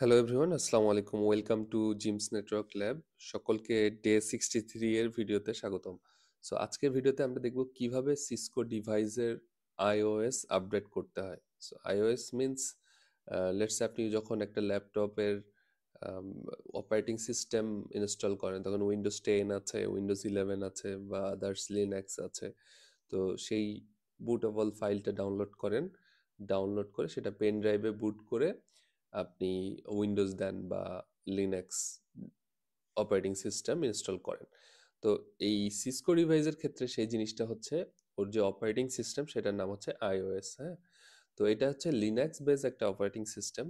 Hello everyone, আসসালামু আলাইকুম। Welcome to gems network lab. সকলকে ডে 63 এর ভিডিওতে স্বাগতম। সো আজকের ভিডিওতে আমরা দেখব কিভাবে সিসকো ডিভাইসের iOS আপডেট করতে হয়। সো iOS মিন্স লেটস আপনি যখন একটা ল্যাপটপের অপারেটিং সিস্টেম ইনস্টল করেন তখন উইন্ডোজ 10 আছে, উইন্ডোজ 11 আছে বা আদার্স লিনাক্স আছে। তো সেই বুটেবল ফাইলটা ডাউনলোড করেন, ডাউনলোড করে সেটা পেন ড্রাইভে বুট করে আপনি উইন্ডোজ দেন বা লিনাক্স অপারেটিং সিস্টেম ইনস্টল করেন। তো এই সিসকো ডিভাইসের ক্ষেত্রে সেই জিনিসটা হচ্ছে ওর যে অপারেটিং সিস্টেম সেটার নাম হচ্ছে আইওএস। হ্যাঁ, তো এটা হচ্ছে লিনাক্স বেস একটা operating system,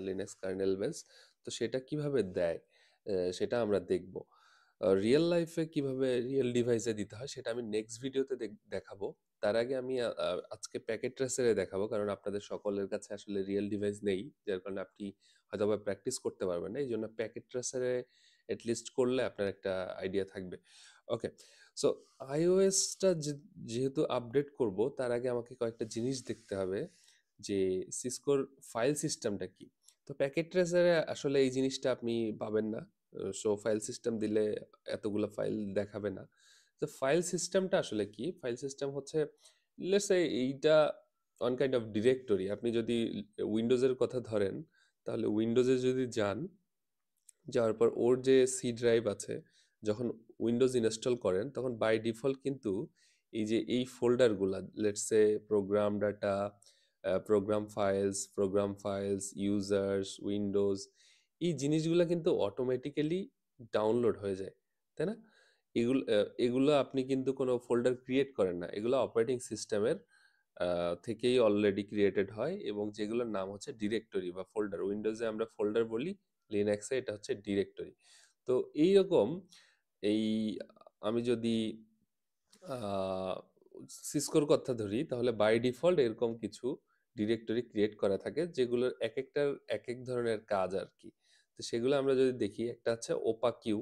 Linux kernel base. তো সেটা কিভাবে দেয় সেটা আমরা দেখব। রিয়েল লাইফে কিভাবে রিয়েল ডিভাইসে দিতে হয় সেটা আমি নেক্সট ভিডিওতে দেখাবো। তার আগে আমি আজকে প্যাকেট ট্রেসারে দেখাবো, কারণ আপনাদের সকলের কাছে আসলে রিয়েল ডিভাইস নেই, যার কারণে আপনি হয়তো বা প্র্যাকটিস করতে পারবেন না। এই জন্য প্যাকেট ট্রেসারে এটলিস্ট করলে আপনার একটা আইডিয়া থাকবে। ওকে, সো আইওএসটা যেহেতু আপডেট করব তার আগে আমাকে কয়েকটা জিনিস দেখতে হবে যে সিসকোর ফাইল সিস্টেমটা কি। তো প্যাকেট ট্রেসারে আসলে এই জিনিসটা আপনি পাবেন না। সো ফাইল সিস্টেম দিলে এতগুলো ফাইল দেখাবে না। তো ফাইল সিস্টেমটা আসলে কি? ফাইল সিস্টেম হচ্ছে লেটস সে এইটা ওয়ান কাইন্ড অফ ডিরেক্টরি। আপনি যদি উইন্ডোজের কথা ধরেন তাহলে উইন্ডোজে যদি যান, যাওয়ার পর ওর যে সি ড্রাইভ আছে, যখন উইন্ডোজ ইনস্টল করেন তখন বাই ডিফল্ট কিন্তু এই যে এই ফোল্ডারগুলা let's say program data, program files, users, Windows, এই জিনিসগুলো কিন্তু অটোমেটিক্যালি ডাউনলোড হয়ে যায়, তাই না? এগুলো আপনি কিন্তু কোনো ফোল্ডার ক্রিয়েট করেন না, এগুলো অপারেটিং সিস্টেমের থেকেই অলরেডি ক্রিয়েটেড হয় এবং যেগুলোর নাম হচ্ছে ডিরেক্টরি বা ফোল্ডার। উইন্ডোজে আমরা ফোল্ডার বলি, লিনাক্সে এটা হচ্ছে ডিরেক্টরি। তো এইরকম এই আমি যদি সিসকোর কথা ধরি তাহলে বাই ডিফল্ট এরকম কিছু ডিরেক্টরি ক্রিয়েট করা থাকে যেগুলোর এক একটার এক এক ধরনের কাজ আর কি। তো সেগুলো আমরা যদি দেখি, একটা হচ্ছে ওপা কিউ,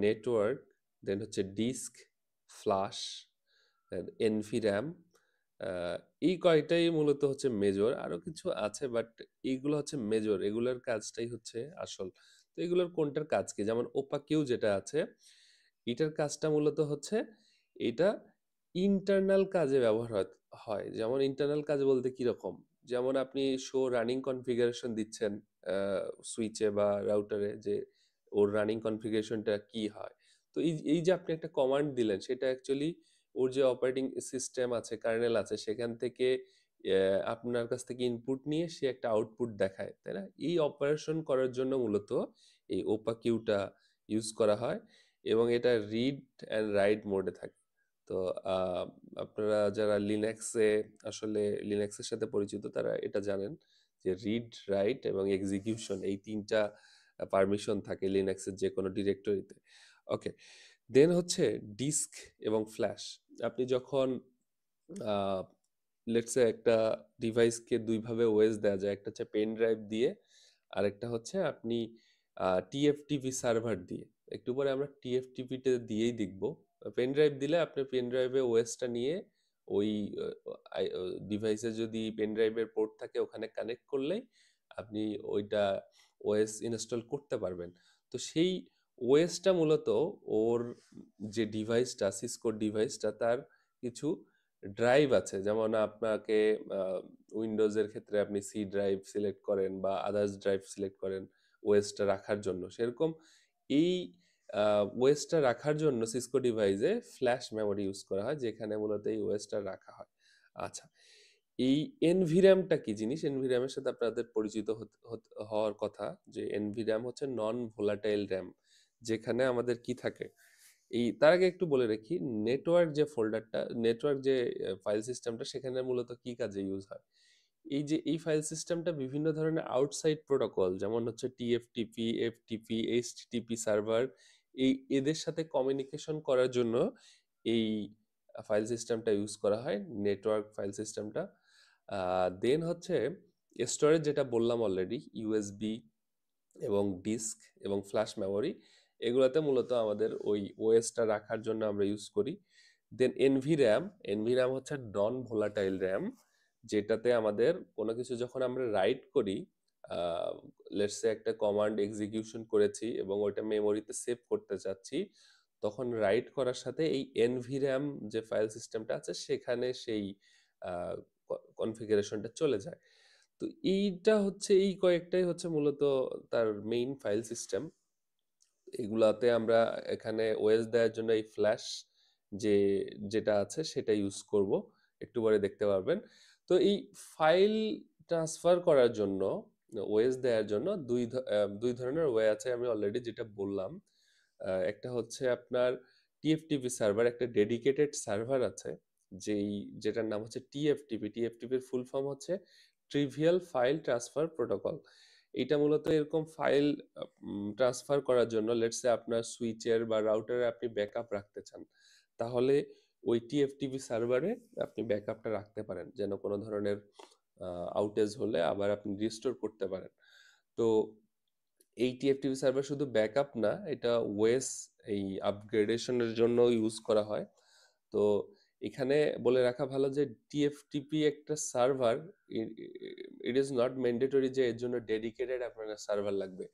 নেটওয়ার্ক, দেন হচ্ছে ডিস্ক, ফ্লাশ, এনভি র্যাম। এই কয়টাই মূলত হচ্ছে মেজর, আরো কিছু আছে বাট এইগুলো হচ্ছে মেজর, এগুলোর কাজটাই হচ্ছে আসল। তো এগুলোর কোনটার কাজ কি? যেমন ওপা কিউ যেটা আছে, এটার কাজটা মূলত হচ্ছে এটা ইন্টারনাল কাজে ব্যবহার হয়। যেমন ইন্টারনাল কাজ বলতে কি রকম? যেমন আপনি শো রানিং কনফিগারেশন দিচ্ছেন সুইচে বা রাউটারে, যে ওর রানিং কনফিগারেশনটা কি হয়। তো এই যে আপনি একটা কমান্ড দিলেন সেটা অ্যাকচুয়ালি ওর যে অপারেটিং সিস্টেম আছে, কার্নেল আছে, সেখান থেকে আপনার কাছ থেকে ইনপুট নিয়ে সে একটা আউটপুট দেখায়, তাই না? এই অপারেশন করার জন্য মূলত এই ওপা কিউটা ইউজ করা হয় এবং এটা রিড অ্যান্ড রাইট মোডে থাকে। তো আহ, আপনারা যারা লিনাক্সে আসলে লিনাক্সের সাথে পরিচিত তারা এটা জানেন যে রিড, রাইট এবং এক্সিকিউশন, এই তিনটা পারমিশন থাকে লিনাক্সের যে কোনো ডিরেক্টরিতে। ওকে, দেন হচ্ছে ডিস্ক এবং ফ্ল্যাশ। আপনি যখন লেটস সে একটা ডিভাইসকে দুইভাবে ওএস দেওয়া যায়, একটা হচ্ছে পেন ড্রাইভ দিয়ে, আরেকটা হচ্ছে আপনি টিএফটিপি সার্ভার দিয়ে। একটু পরে আমরা টিএফটিপিতে দিয়েই দেখব। পেন ড্রাইভ দিলে আপনি পেন ড্রাইভে ওএসটা নিয়ে ওই ডিভাইসে যদি পেন ড্রাইভের পোর্ট থাকে ওখানে কানেক্ট করলেই আপনি ওইটা ওএস ইনস্টল করতে পারবেন। তো সেই ওএসটা মূলত ওর যে ডিভাইসটা, সিসকোর ডিভাইসটা, তার কিছু ড্রাইভ আছে। যেমন আপনাকে উইন্ডোজের ক্ষেত্রে আপনি সি ড্রাইভ সিলেক্ট করেন বা আদার্স ড্রাইভ সিলেক্ট করেন ওএসটা রাখার জন্য, সেরকম এই ওএসটা রাখার জন্য সিসকো ডিভাইসে ফ্ল্যাশ মেমোরি ইউজ করা হয়, যেখানে মূলত এই ওএসটা রাখা হয়। আচ্ছা, এই এনভিরামটা কি জিনিস? এনভিরামের সাথে আপনাদের পরিচিত হওয়ার কথা যে এনভিরাম হচ্ছে নন ভোলাটাইল র্যাম, যেখানে আমাদের কি থাকে। এই তার আগে একটু বলে রাখি, নেটওয়ার্ক যে ফোল্ডারটা, নেটওয়ার্ক যে ফাইল সিস্টেমটা, সেখানে মূলত কি কাজে ইউজ হয়? এই যে এই ফাইল সিস্টেমটা বিভিন্ন ধরনের আউটসাইড প্রোটোকল, যেমন হচ্ছে টিএফটিপি, এফটিপি, এইচটিটিপি সার্ভার, এদের সাথে কমিউনিকেশন করার জন্য এই ফাইল সিস্টেমটা ইউজ করা হয়, নেটওয়ার্ক ফাইল সিস্টেমটা। দেন হচ্ছে স্টোরেজ, যেটা বললাম অলরেডি, ইউএসবি এবং ডিস্ক এবং ফ্ল্যাশ মেমোরি, এগুলোতে মূলত আমাদের ওই ওএসটা রাখার জন্য আমরা ইউজ করি। দেন এনভি র্যাম, এনভি র্যাম হচ্ছে নন ভোলাটাইল র্যাম, যেটাতে আমাদের কোনো কিছু যখন আমরা রাইট করি লেটস সে একটা কমান্ড এক্সিকিউশন করেছি এবং ওইটা মেমোরিতে সেভ করতে চাচ্ছি, তখন রাইট করার সাথে এই nvram যে ফাইল সিস্টেমটা আছে সেখানে সেই কনফিগারেশনটা চলে যায়। তো এইটা হচ্ছে, এই কয়েকটাই হচ্ছে মূলত তার মেইন ফাইল সিস্টেম। এগুলাতে আমরা এখানে ওএস দেওয়ার জন্য এই ফ্ল্যাশ যে যেটা আছে সেটা ইউজ করব, একটু পরে দেখতে পারবেন। তো এই ফাইল ট্রান্সফার করার জন্য, ওএস দেওয়ার জন্য দুই ধরনের ওয়ে আছে, আমি অলরেডি যেটা বললাম। একটা হচ্ছে আপনার টিএফটিপি সার্ভার, একটা ডেডিকেটেড সার্ভার আছে যেটার নাম হচ্ছে টিএফটিপি। টিএফটিপির ফুল ফর্ম হচ্ছে ট্রিভিয়াল ফাইল ট্রান্সফার প্রোটোকল। এটা মূলত এরকম ফাইল ট্রান্সফার করার জন্য, লেটস সে আপনার সুইচের বা রাউটারে আপনি ব্যাকআপ রাখতে চান, তাহলে ওই টিএফটিপি সার্ভারে আপনি ব্যাকআপটা রাখতে পারেন, যেন কোনো ধরনের আউটেজ হলে আবার আপনি রিস্টোর করতে পারেন। তো এই টিএফটিপি সার্ভার শুধু ব্যাকআপ না, এটা ওএস এই আপগ্রেডেশনের জন্য ইউজ করা হয়। তো এখানে বলে রাখা ভালো যে টিএফটিপি একটা server, it is not mandatory যে এর জন্য ডেডিকেটেড আপনার সার্ভার লাগবে।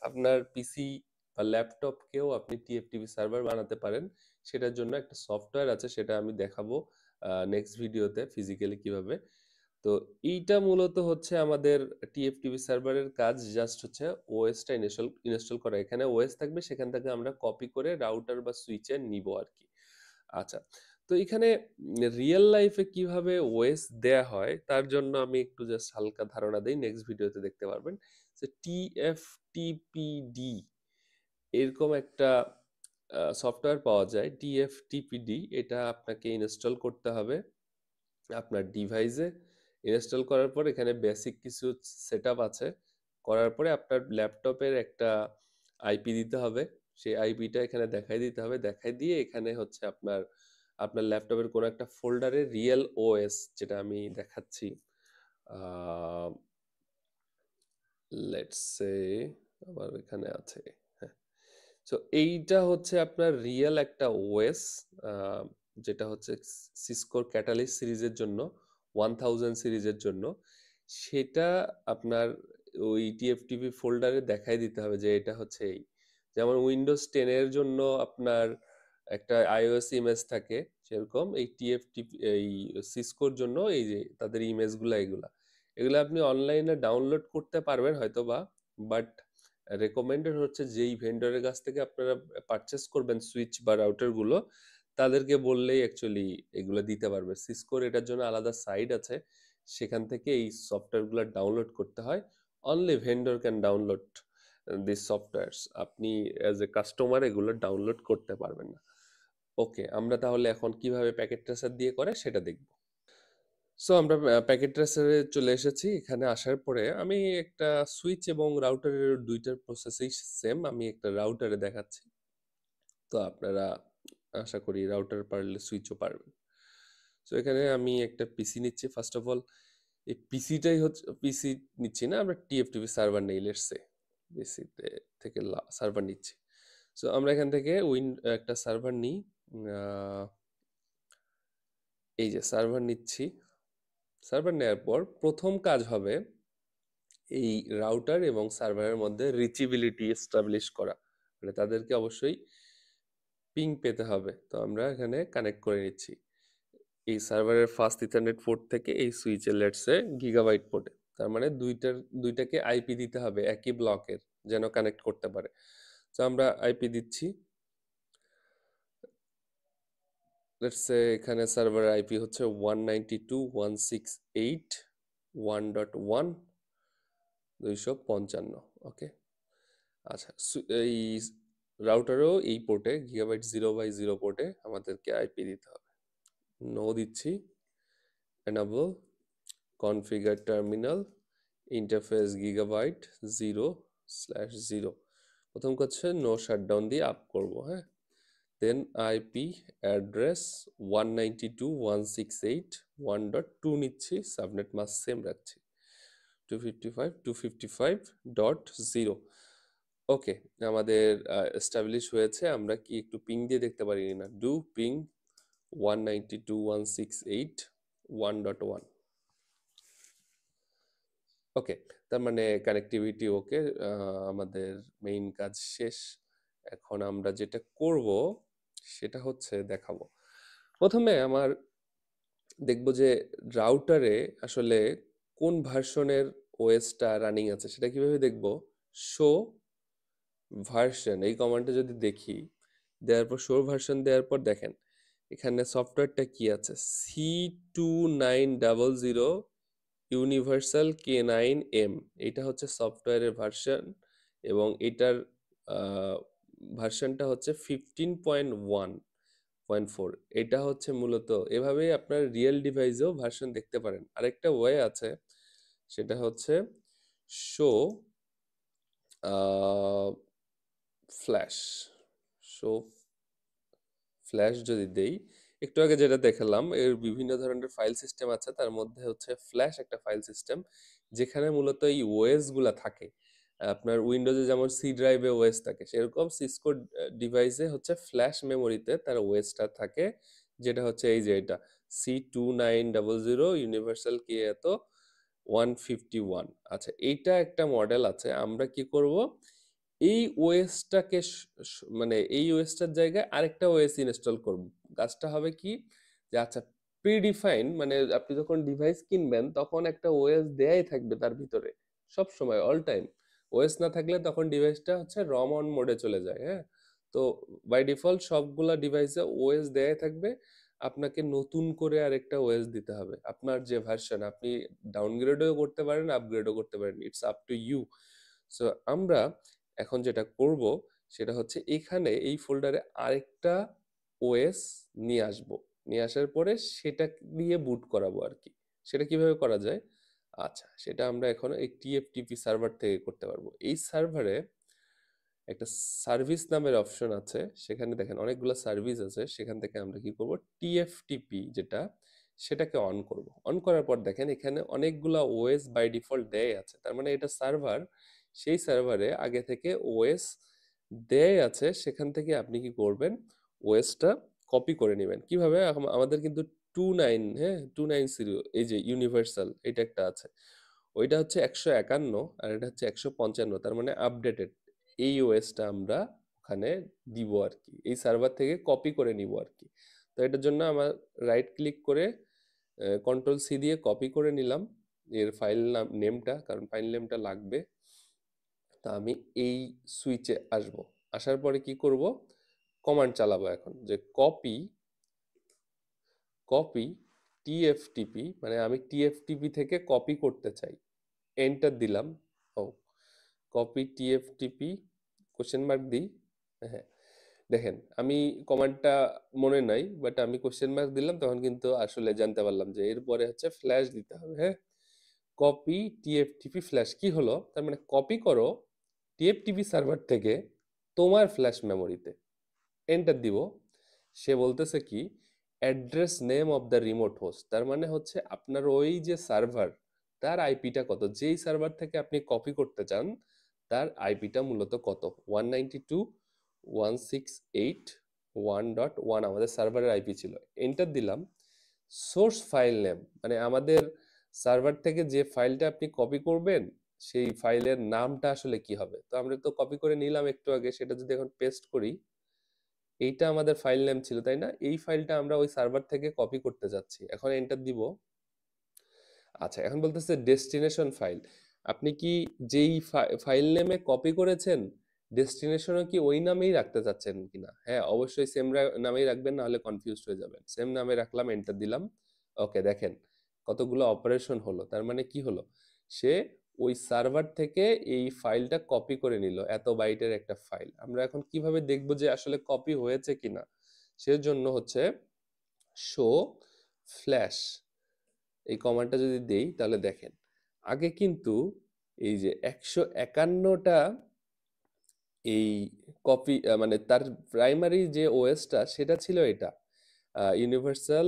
আপনার পিসি বা ল্যাপটপকেও আপনি টিএফটিপি সার্ভার বানাতে পারেন। সেটার জন্য একটা সফটওয়্যার আছে, সেটা আমি দেখাবো নেক্সট ভিডিওতে ফিজিক্যালি কিভাবে। তো এইটা মূলত হচ্ছে আমাদের টিএফটিপি সার্ভারের কাজ, জাস্ট হচ্ছে ওএসটা ইনস্টল করা। এখানে ওএস থাকবে, সেখান থেকে আমরা কপি করে রাউটার বা সুইচে নিব আর কি। আচ্ছা, তো এখানে রিয়েল লাইফে কিভাবে ওএস দেয়া হয় তার জন্য আমি একটু জাস্ট হালকা ধারণা দেই, নেক্সট ভিডিওতে দেখতে পারবেন। যে টিএফটিপিডি এরকম একটা সফটওয়্যার পাওয়া যায়, টিএফটিপিডি। এটা আপনাকে ইনস্টল করতে হবে আপনার ডিভাইসে। ইনস্টল করার পর এখানে বেসিক কিছু সেটআপ আছে, করার পরে আপনার ল্যাপটপের একটা আইপি দিতে হবে। সেই আইপিটা এখানে দেখাই দিতে হবে, দেখাই দিয়ে এখানে হচ্ছে আপনার আপনার ল্যাপটপের কোনো একটা ফোল্ডারে রিয়েল ওএস, যেটা আমি দেখাচ্ছি, লেটস সে আমার এখানে আছে, হ্যাঁ। সো এইটা হচ্ছে আপনার রিয়েল একটা ওএস, যেটা হচ্ছে সিসকোর ক্যাটালিস্ট সিরিজের জন্য, 1000 সিরিজের জন্য। সেটা আপনার ওই টিএফটিপি ফোল্ডারে দেখাই দিতে হবে যে এটা হচ্ছে এই, যেমন উইন্ডোজ 10 এর জন্য আপনার একটা আইওএস ইমেজ থাকে, সেরকম এই টিএফটিপি এই সিসকোর জন্য এই যে তাদের ইমেজগুলা, এগুলা এগুলো আপনি অনলাইনে ডাউনলোড করতে পারবেন হয়তোবা, বাট রেকমেন্ডেড হচ্ছে যেই ভেন্ডরের কাছ থেকে আপনারা পারচেস করবেন সুইচ বা রাউটার গুলো, তাদেরকে বললেই অ্যাকচুয়ালি এগুলো দিতে পারবে। সিসকোর এটার জন্য আলাদা সাইট আছে, সেখান থেকে এই সফটওয়্যারগুলো ডাউনলোড করতে হয়। Only vendor can download this softwares, আপনি অ্যাজ এ কাস্টমার এগুলো ডাউনলোড করতে পারবেন না। ওকে, আমরা তাহলে এখন কিভাবে প্যাকেট ট্রেসার দিয়ে করে সেটা দেখব। সো আমরা প্যাকেট ট্রেসারে চলে এসেছি। এখানে আসার পরে আমি একটা সুইচ এবং রাউটারের দুইটার প্রসেসই সেম, আমি একটা রাউটারে দেখাচ্ছি। তো আপনারা আশা করি রাউটার পারলে সুইচও পারবেন। সো এখানে আমি একটা পিসি নিচ্ছি। ফার্স্ট অফ অল এই পিসিটাই হচ্ছে, পিসি নিচ্ছি না, আমরা টিএফটিপি সার্ভার নেই, লেটস সে পিসিতে থেকে সার্ভার নিচ্ছি। সো আমরা এখান থেকে একটা সার্ভার নিই, এই যে সার্ভার নিচ্ছি। সার্ভার নেওয়ার পর প্রথম কাজ হবে এই রাউটার এবং সার্ভারের মধ্যে রিচিবিলিটি এস্টাবলিশ করা, মানে তাদেরকে অবশ্যই পিং পেতে হবে। তো আমরা এখানে কানেক্ট করে নিচ্ছি এই সার্ভারের ফার্স্ট ইথারনেট পোর্ট থেকে এই সুইচের লেটসে গিগাবাইট পোর্টে। তার মানে দুইটাকে আইপি দিতে হবে একই ব্লকের, যেন কানেক্ট করতে পারে। তো আমরা আইপি দিচ্ছি, লেটসে এখানে সার্ভার আইপি হচ্ছে 192.168.1.1 ওকে। আচ্ছা, এই রাউটারেও এই পোর্টে গিগাবাইট 0/0 পোর্টে আমাদেরকে আইপি দিতে হবে। নো দিচ্ছি, enable configure terminal interface gigabyte 0/0। প্রথম হচ্ছে নো শাটডাউন দিয়ে আপ করব, হ্যাঁ। দেন আইপি অ্যাড্রেস 192.168.1.2 নিচ্ছি, সাবনেট মাস্ক সেম রাখছি 255.255.0। ওকে, আমাদের এস্টাবলিশ হয়েছে। আমরা কি একটু পিং দিয়ে দেখতে পারি না? Do ping 192.168.1.1। ওকে, তার মানে কানেক্টিভিটি ওকে, আমাদের মেইন কাজ শেষ। এখন আমরা যেটা করব সেটা হচ্ছে দেখাবো। প্রথমে আমার দেখবো যে রাউটারে আসলে কোন ভার্সনের ওএসটা রানিং আছে সেটা কিভাবে দেখবো। শো ভার্সন এই কমান্ডে যদি দেখি, দেওয়ার পর শো ভার্সন দেওয়ার পর দেখেন এখানে সফটওয়্যারটা কি আছে, C2900 ইউনিভার্সাল K9M। এটা হচ্ছে সফটওয়্যারের ভার্সন এবং এটার ভার্সনটা হচ্ছে 15.1.4। এটা হচ্ছে মূলত এভাবেই আপনার রিয়েল ডিভাইসেও ভার্সন দেখতে পারেন। আরেকটা ওয়ে আছে, সেটা হচ্ছে শো ফ্ল্যাশ। শো ফ্ল্যাশ যদি দেই, একটু আগে যেটা দেখালাম এর বিভিন্ন ধরনের ফাইল সিস্টেম আছে, তার মধ্যে হচ্ছে ফ্ল্যাশ একটা ফাইল সিস্টেম যেখানে মূলত এই ওএস গুলা থাকে। আপনার উইন্ডোজে যেমন সি ড্রাইভে ওএস থাকে, সেরকম সিসকো ডিভাইসে হচ্ছে ফ্ল্যাশ মেমোরিতে তার ওএসটা থাকে, যেটা হচ্ছে এই যে এটা C2900 ইউনিভার্সাল কে এত 151। আচ্ছা, এইটা একটা মডেল আছে। আমরা কি করব, এই ওএসটাকে মানে এই ওএসটার জায়গায় আরেকটা ওএস ইনস্টল করব। কাজটা হবে কি, যে আচ্ছা প্রিডিফাইন মানে আপনি যখন ডিভাইস কিনবেন তখন একটা ওএস দেয়াই থাকবে তার ভিতরে সব সময় অল টাইম। ওএস না থাকলে তখন ডিভাইসটা হচ্ছে রম অন মোডে চলে যায়। হ্যাঁ, তো বাই ডিফল্ট সবগুলা ডিভাইসে ওএস দেয়াই থাকবে। আপনাকে নতুন করে আরেকটা ওএস দিতে হবে। আপনার যে ভার্সন আপনি ডাউনগ্রেডও করতে পারেন, আপগ্রেডও করতে পারেন, it's up to you. So আমরা এখন যেটা করব সেটা হচ্ছে এখানে এই ফোল্ডারে আরেকটা ওএস নিয়ে আসব। নিয়ে আসার পরে সেটা দিয়ে বুট করাবো আর কি। সেটা কিভাবে করা যায়, আচ্ছা সেটা আমরা এখন এই টিএফটিপি সার্ভার থেকে করতে পারবো। এই সার্ভারে একটা সার্ভিস নামের অপশন আছে, সেখানে দেখেন অনেকগুলো সার্ভিস আছে, সেখান থেকে আমরা কি করব, টিএফটিপি যেটা সেটাকে অন করব। অন করার পর দেখেন এখানে অনেকগুলা ওএস বাই ডিফল্ট দেয় আছে, তার মানে এটা সার্ভার। সেই সার্ভারে আগে থেকে ওএস দেয় আছে, সেখান থেকে আপনি কি করবেন, ওএসটা কপি করে নেবেন। কিভাবে, আমাদের কিন্তু 29, হ্যাঁ 290 এই যে ইউনিভার্সাল এটা একটা আছে, ওইটা হচ্ছে 151 আর এটা হচ্ছে 155, তার মানে আপডেটেড। এই ওএসটা আমরা ওখানে দিব আর কি, এই সার্ভার থেকে কপি করে নিব আর কি। তো এটার জন্য আমার রাইট ক্লিক করে কন্ট্রোল সি দিয়ে কপি করে নিলাম এর ফাইল নাম নেমটা, কারণ ফাইল নেমটা লাগবে। তা আমি এই সুইচে আসব, আসার পরে কি করব, কমান্ড চালাবো এখন যে কপি কপি টিএফটিপি, মানে আমি টিএফটিপি থেকে কপি করতে চাই। এন্টার দিলাম। ও, কপি টিএফটিপি কোশ্চেন মার্ক দিই। হ্যাঁ, দেখেন আমি কমান্ডটা মনে নাই, বাট আমি কোশ্চেন মার্ক দিলাম তখন কিন্তু আসলে জানতে পারলাম যে এরপরে হচ্ছে ফ্ল্যাশ দিতে হবে। হ্যাঁ, কপি টিএফটিপি ফ্ল্যাশ কি হলো, তার মানে কপি করো টিএফটিপি সার্ভার থেকে তোমার ফ্ল্যাশ মেমোরিতে। এন্টার দিব। সে বলতেছে কি, address name of the remote host, তার মানে হচ্ছে আপনার ওই যে সার্ভার তার আইপিটা কত, যেই সার্ভার থেকে আপনি কপি করতে চান তার আইপিটা মূলত কত, 192.168.1.1 আমাদের সার্ভারের আইপি ছিল। এন্টার দিলাম। সোর্স ফাইল নেম মানে আমাদের সার্ভার থেকে যে ফাইলটা আপনি কপি করবেন সেই ফাইলের নামটা আসলে কি হবে। তো আমরা তো কপি করে নিলাম একটু আগে, সেটা যদি এখন পেস্ট করি, এইটা আমাদের ফাইল নেম ছিল তাই না, এই ফাইলটা আমরা ওই সার্ভার থেকে কপি করতে যাচ্ছি। এখন এন্টার দিব। আচ্ছা, এখন বলতেছে ডেস্টিনেশন ফাইল, আপনি কি যেই ফাইল নেমে কপি করেছেন ডেস্টিনেশনও কি ওই নামেই রাখতে চাচ্ছেন কিনা। হ্যাঁ অবশ্যই সেম নামেই রাখবেন, না হলে কনফিউজড হয়ে যাবেন। সেম নামে রাখলাম, এন্টার দিলাম। ওকে, দেখেন কতগুলো অপারেশন হলো। তার মানে কি হলো, সে ওই সার্ভার থেকে এই ফাইলটা কপি করে নিল, এত বাইটের একটা ফাইল। আমরা এখন কিভাবে দেখবো যে আসলে কপি হয়েছে কিনা, সেজন্য হচ্ছে শো ফ্ল্যাশ এই কমান্ডটা যদি দেই, তাহলে দেখেন আগে কিন্তু এই যে 151টা এই কপি মানে তার প্রাইমারি যে ওএসটা সেটা ছিল এটা ইউনিভার্সাল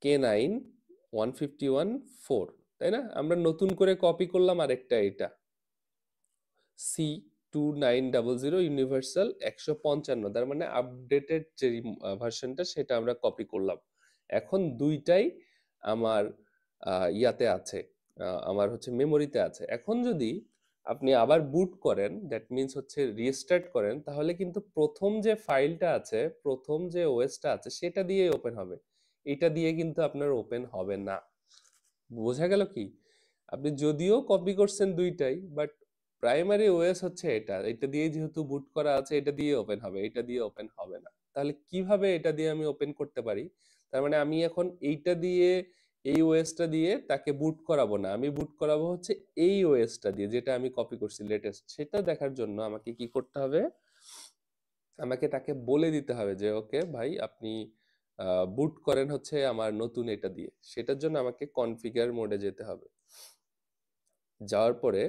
K9 151.4, তাই না। আমরা নতুন করে কপি করলাম আরেকটা, এটা C2900 ইউনিভার্সাল 155, তার মানে আপডেটেড যে ভার্সনটা সেটা আমরা কপি করলাম। এখন দুইটাই আমার ইয়াতে আছে, আমার হচ্ছে মেমোরিতে আছে। এখন যদি আপনি আবার বুট করেন, দ্যাট মিন্স হচ্ছে রিস্টার্ট করেন, তাহলে কিন্তু প্রথম যে ফাইলটা আছে, প্রথম যে ওএসটা আছে সেটা দিয়েই ওপেন হবে। এটা দিয়ে কিন্তু আপনার ওপেন হবে না। বোঝা গেল কি? আপনি যদিও কপি করছেন দুইটাই, বাট প্রাইমারি ওএস হচ্ছে এটা। এটা দিয়ে যেহেতু বুট করা আছে, এটা দিয়ে ওপেন হবে, এটা দিয়ে ওপেন হবে না। তাহলে কিভাবে এটা দিয়ে আমি ওপেন করতে পারি? তার মানে আমি এখন এইটা দিয়ে, এই ওএসটা দিয়ে তাকে বুট করাবো না, আমি বুট করাবো হচ্ছে এই ওএসটা দিয়ে, যেটা আমি কপি করছি লেটেস্ট। সেটা দেখার জন্য আমাকে কি করতে হবে? আমাকে তাকে বলে দিতে হবে যে ওকে ভাই, আপনি বুট করেন হচ্ছে আমার নতুন এটা দিয়ে। সেটার জন্য আমাকে কনফিগার মোডে যেতে হবে। যাওয়ার পরে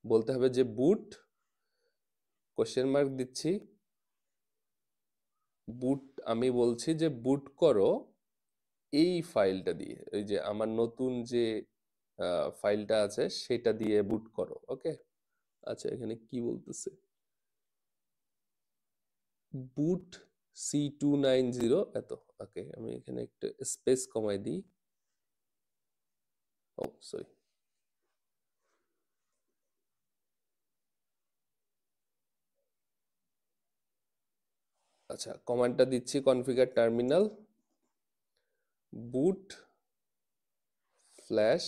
বলতে হবে যে বুট, কোশ্চেন মার্ক দিচ্ছি, বুট, আমি বলছি যে বুট করো এই ফাইলটা দিয়ে, ওই যে আমার নতুন যে ফাইলটা আছে সেটা দিয়ে বুট করো। ওকে, আচ্ছা এখানে কি বলতেছে? বুট C290 এত। ওকে, আমি এখানে একটা স্পেস কমাই দিই। ও সরি। আচ্ছা, কমান্ডটা দিচ্ছি, কনফিগার টার্মিনাল বুট ফ্ল্যাশ।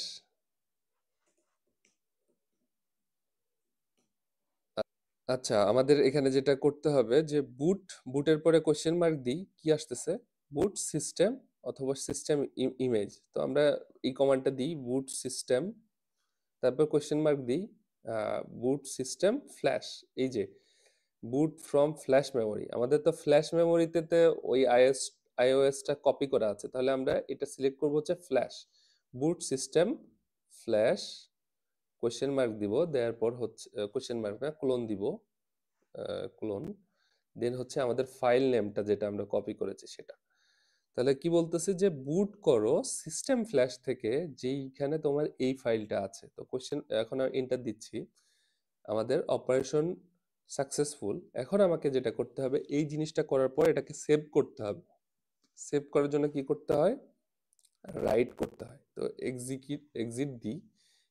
আচ্ছা, আমাদের এখানে যেটা করতে হবে যে বুট, বুটের পরে কোশ্চেন মার্ক দিই, কি আসতেছে? বুট সিস্টেম অথবা সিস্টেম ইমেজ। তো আমরা এই কমান্ডটা দিই, বুট সিস্টেম, তারপর কোশ্চেন মার্ক দিই, বুট সিস্টেম ফ্ল্যাশ। এই যে বুট ফ্রম ফ্ল্যাশ মেমোরি, আমাদের তো ফ্ল্যাশ মেমোরিতে ওই আইওএসটা কপি করা আছে, তাহলে আমরা এটা সিলেক্ট করবো হচ্ছে ফ্ল্যাশ। বুট সিস্টেম ফ্ল্যাশ, কোশ্চেন মার্ক দিব, দেওয়ার পর হচ্ছে কোশ্চেন মার্ক না, ক্লোন দিব, ক্লোন। দেন হচ্ছে আমাদের ফাইল নেমটা যেটা আমরা কপি করেছি সেটা। তাহলে কি বলতেছে যে বুট করো সিস্টেম ফ্ল্যাশ থেকে, যেইখানে তোমার এই ফাইলটা আছে। তো কোশ্চেন এখন এন্টার দিচ্ছি, আমাদের অপারেশন সাকসেসফুল। এখন আমাকে যেটা করতে হবে, এই জিনিসটা করার পর এটাকে সেভ করতে হবে। সেভ করার জন্য কি করতে হয়? রাইট করতে হয়। তো এক্সিট দিই,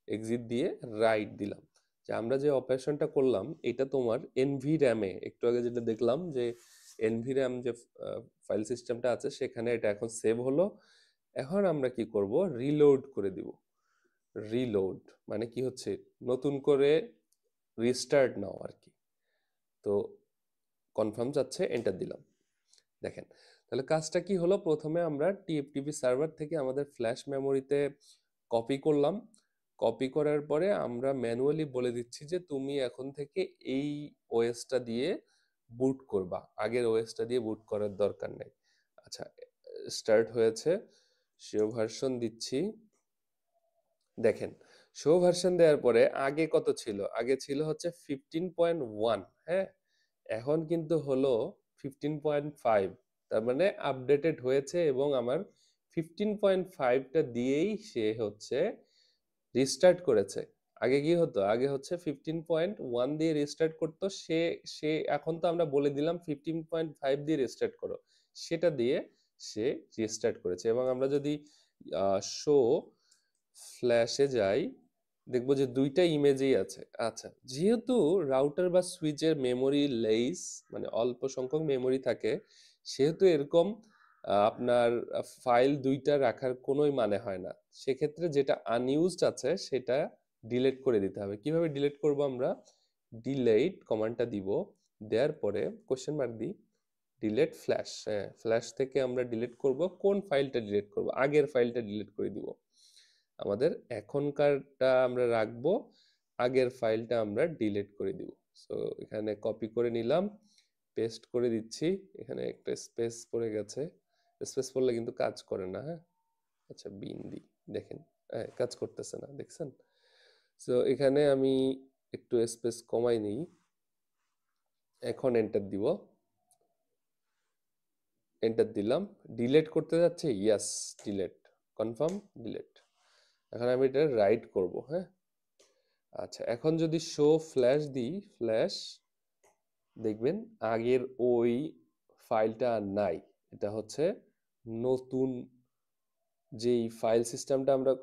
এক্সিট দিয়ে রাইট দিলাম, যে আমরা যে অপারেশনটা করলাম এটা তোমার এনভি র্যামে, একটু আগে যেটা দেখলাম যে এনভি র্যাম যে ফাইল সিস্টেমটা আছে সেখানে এটা এখন সেভ হলো। এখন আমরা কি করব? রিলোড করে দিব। রিলোড মানে কি হচ্ছে? নতুন করে রিস্টার্ট নাও আর কি। তো কনফার্ম যাচ্ছে, এন্টার দিলাম। দেখেন, তাহলে কাজটা কি হলো? প্রথমে আমরা টিএফটিপি সার্ভার থেকে আমাদের ফ্ল্যাশ মেমোরিতে কপি করলাম। কপি করার পরে আমরা ম্যানুয়ালি বলে দিচ্ছি যে তুমি এখন থেকে এই ওএসটা দিয়ে বুট করবা, আগের ওএসটা দিয়ে বুট করার দরকার নেই। আচ্ছা, স্টার্ট হয়েছে, শো ভার্সন দিচ্ছি। দেখেন, শো ভার্সন দেওয়ার পরে আগে কত ছিল? আগে ছিল হচ্ছে 15.1, হ্যাঁ, এখন কিন্তু হলো 15.5। তার মানে আপডেটেড হয়েছে, এবং আমার 15.5টা দিয়েই সে হচ্ছে রিস্টার্ট করেছে। আগে কি হতো? আগে হচ্ছে 15.1 দিয়ে রিস্টার্ট করতো সে। সে এখন তো আমরা বলে দিলাম 15.5 দিয়ে রিস্টার্ট করো, সেটা দিয়ে সে রিস্টার্ট করেছে। এবং আমরা যদি শো ফ্ল্যাশে যাই, দেখবো যে দুইটা ইমেজেই আছে। আচ্ছা, যেহেতু রাউটার বা সুইচের মেমোরি লেইস, মানে অল্প সংখ্যক মেমোরি থাকে, সেহেতু এরকম আপনার ফাইল দুইটা রাখার কোনোই মানে হয় না। সেক্ষেত্রে যেটা আনইউজড আছে সেটা ডিলিট করে দিতে হবে। কিভাবে ডিলিট করব? আমরা ডিলিট কমান্ডটা দিব, দেওয়ার পরে কোশ্চেন মার্ক দিই, ডিলিট ফ্ল্যাশ। হ্যাঁ, ফ্ল্যাশ থেকে আমরা ডিলিট করব। কোন ফাইলটা ডিলিট করব? আগের ফাইলটা ডিলিট করে দিব। আমাদের এখনকারটা আমরা রাখবো, আগের ফাইলটা আমরা ডিলিট করে দিব। সো এখানে কপি করে নিলাম, পেস্ট করে দিচ্ছি। এখানে একটা স্পেস পড়ে গেছে, স্পেস পড়লে কিন্তু কাজ করে না। হ্যাঁ, আচ্ছা বিন দিই। দেখেন, হ্যাঁ, কাজ করতেছে না, দেখছেন? সো এখানে আমি একটু স্পেস কমাই নিই, এখন এন্টার দিব। এন্টার দিলাম, ডিলিট করতে যাচ্ছে, ইয়েস ডিলিট, কনফার্ম ডিলিট। এখন আমি এটা রাইট করব। হ্যাঁ, আচ্ছা, এখন যদি শো ফ্ল্যাশ দিই, ফ্ল্যাশ, দেখবেন আগের ওই ফাইলটা আর নাই। এটা হচ্ছে নতুন যেই ফাইল সিস্টেমটা আমরা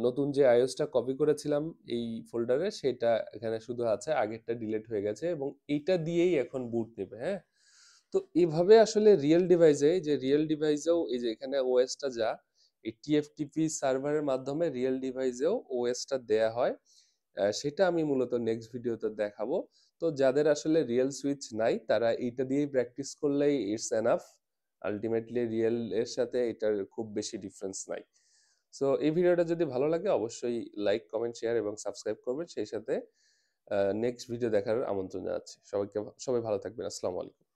নতুন যে iOS-টা কপি করেছিলাম এই ফোল্ডারে, সেটা এখানে শুধু আছে, আগেরটা ডিলিট হয়ে গেছে এবং এইটা দিয়েই এখন বুট নেবে, হ্যাঁ? তো এভাবে আসলে রিয়েল ডিভাইসেও এই যে এখানে ওএসটা যা, এই টিএফটিপি সার্ভারের মাধ্যমে রিয়েল ডিভাইসেও ওএসটা দেয়া হয়। সেটা আমি মূলত নেক্সট ভিডিওতে দেখাবো। তো যাদের আসলে রিয়েল সুইচ নাই তারা এইটা দিয়েই প্র্যাকটিস করলেই ইটস এনাফ। আলটিমেটলি রিয়েল এর সাথে এটার খুব বেশি ডিফারেন্স নাই। সো এই ভিডিওটা যদি ভালো লাগে অবশ্যই লাইক, কমেন্ট, শেয়ার এবং সাবস্ক্রাইব করবেন। সেই সাথে নেক্সট ভিডিও দেখার আমন্ত্রণ জানাচ্ছি। সবাই ভালো থাকবেন। আসসালামু আলাইকুম।